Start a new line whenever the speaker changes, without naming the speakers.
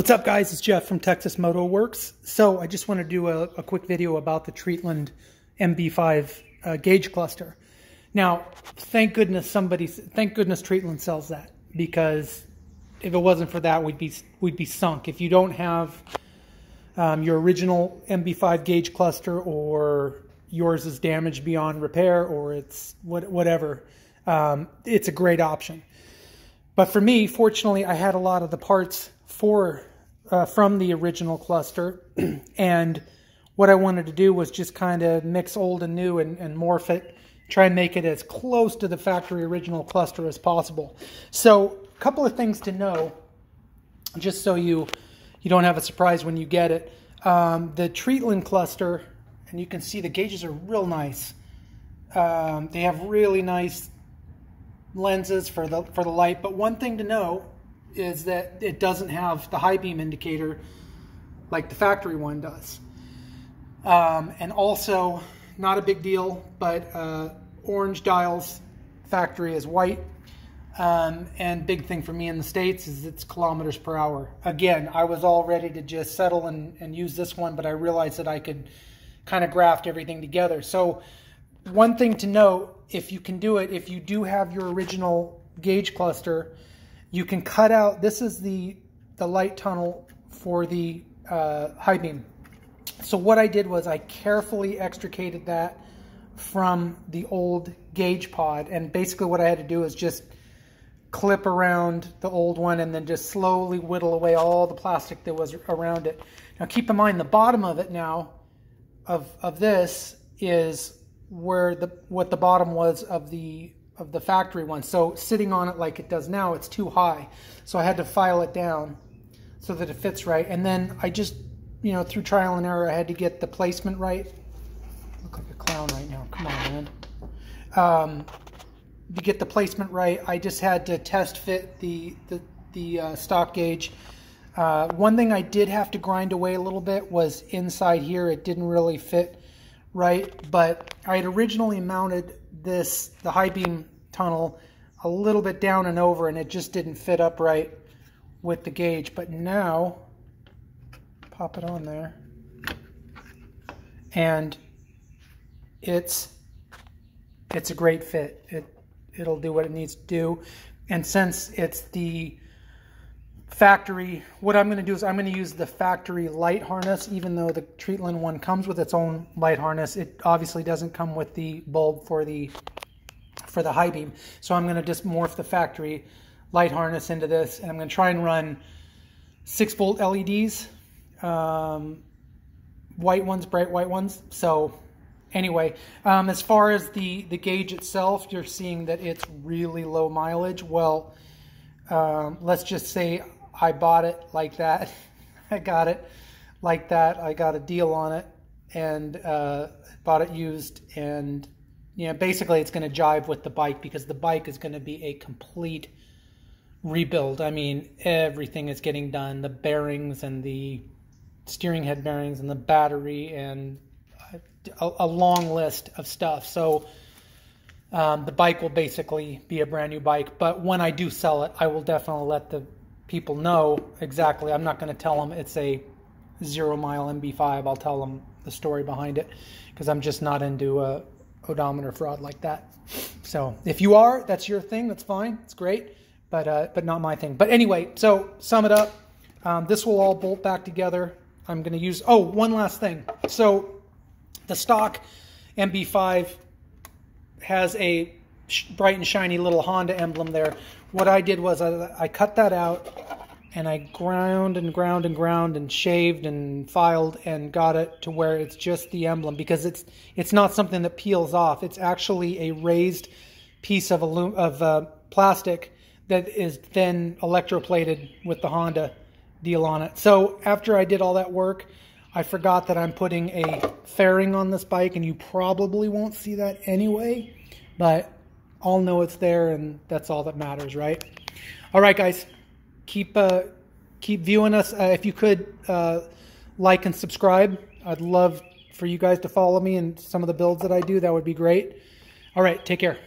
What's up, guys? It's Jeff from Texas Moto Works. So I just want to do a quick video about the Treatland MB5 gauge cluster. Now, thank goodness Treatland sells that, because if it wasn't for that, we'd be sunk. If you don't have your original MB5 gauge cluster, or yours is damaged beyond repair, or it's whatever, it's a great option. But for me, fortunately, I had a lot of the parts from the original cluster, and what I wanted to do was just kind of mix old and new and morph it, try and make it as close to the factory original cluster as possible. So a couple of things to know, just so you don't have a surprise when you get it. The Treatland cluster, and you can see the gauges are real nice. They have really nice lenses for the light, but one thing to know is that it doesn't have the high beam indicator like the factory one does. And also, not a big deal, but orange dials, factory is white. And big thing for me in the States is it's kilometers per hour. Again, I was all ready to just settle and use this one, but I realized that I could kind of graft everything together. So one thing to note, if you can do it, if you do have your original gauge cluster, you can cut out, this is the light tunnel for the high beam. So what I did was I carefully extricated that from the old gauge pod, and basically what I had to do is just clip around the old one and then just slowly whittle away all the plastic that was around it. Now keep in mind, the bottom of it now, of this, is where what the bottom was of the factory one. So sitting on it like it does now, it's too high. So I had to file it down so that it fits right. And then I just, through trial and error, I had to get the placement right. I look like a clown right now. Come on, man. To get the placement right, I just had to test fit the stock gauge. One thing I did have to grind away a little bit was inside here. It didn't really fit right, but I had originally mounted the high beam tunnel a little bit down and over, and it just didn't fit up right with the gauge. But now, pop it on there, and it's a great fit. It'll do what it needs to do. And since it's the factory, what I'm going to do is I'm going to use the factory light harness. Even though the Treatland one comes with its own light harness, it obviously doesn't come with the bulb for the high beam. So I'm going to just morph the factory light harness into this, and I'm going to try and run 6-volt LEDs, white ones, bright white ones. So anyway, as far as the gauge itself, you're seeing that it's really low mileage. Well, let's just say I bought it like that. I got it like that. I got a deal on it, and bought it used, and basically it's going to jive with the bike, because the bike is going to be a complete rebuild. I mean, everything is getting done, the bearings and the steering head bearings and the battery, and a long list of stuff. So the bike will basically be a brand new bike. But when I do sell it, I will definitely let the people know exactly. I'm not going to tell them it's a 0-mile MB5. I'll tell them the story behind it, because I'm just not into odometer fraud like that. So if you are, that's your thing. That's fine. It's great, but not my thing. But anyway, so sum it up. This will all bolt back together. I'm going to use, one last thing. So the stock MB5 has a bright and shiny little Honda emblem there. What I did was I cut that out, and I ground and shaved and filed and got it to where it's just the emblem, because it's not something that peels off. It's actually a raised piece of plastic that is then electroplated with the Honda deal on it. So after I did all that work, I forgot that I'm putting a fairing on this bike, and you probably won't see that anyway, but I'll know it's there, and that's all that matters, right? All right, guys, keep viewing us. If you could like and subscribe, I'd love for you guys to follow me in some of the builds that I do. That would be great. All right, take care.